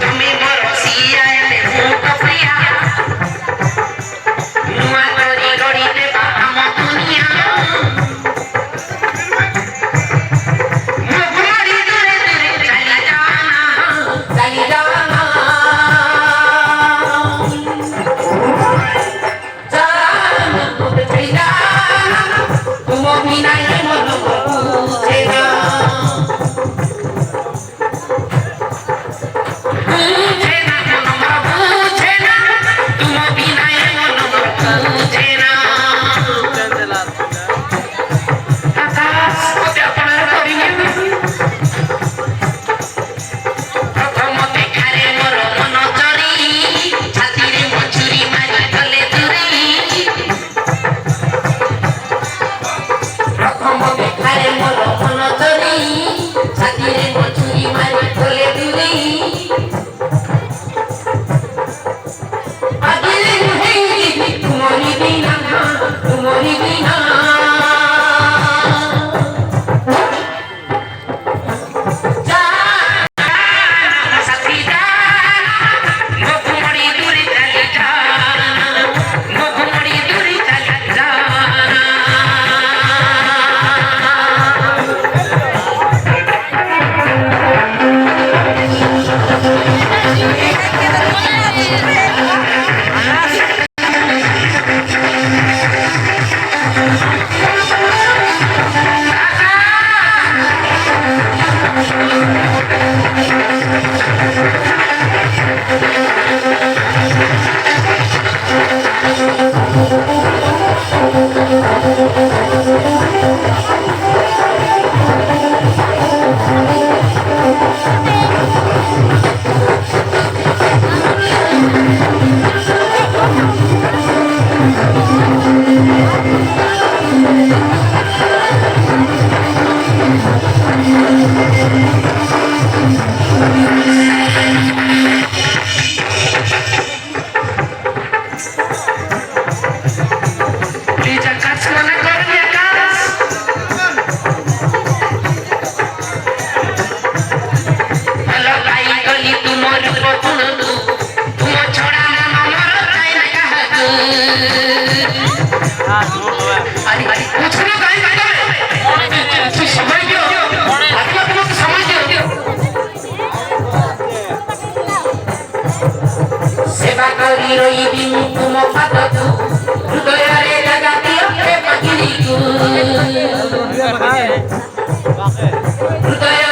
তুমি মোর সিয়া এলে ভূত প্রিয়া নুয়া তরি গড়িতে বাম দুনিয়া মুগুরি দূরে দূরে চলি যানা तुम बिना ये मन पूछे ना पूछे ना तुम बिना ये मन पूछे ना प्रथम देखारे मोर मन चरी छाती रे मछुरी मारी गले दूरी प्रथम देखारे मोर मन चरी छाती रे मछुरी मारी गले दूरी आदिले नहीं तुम्हारी बिना सेवा करी रही तुम पादतु हृदय रे जगा दियो हे पगिरी तू हृदय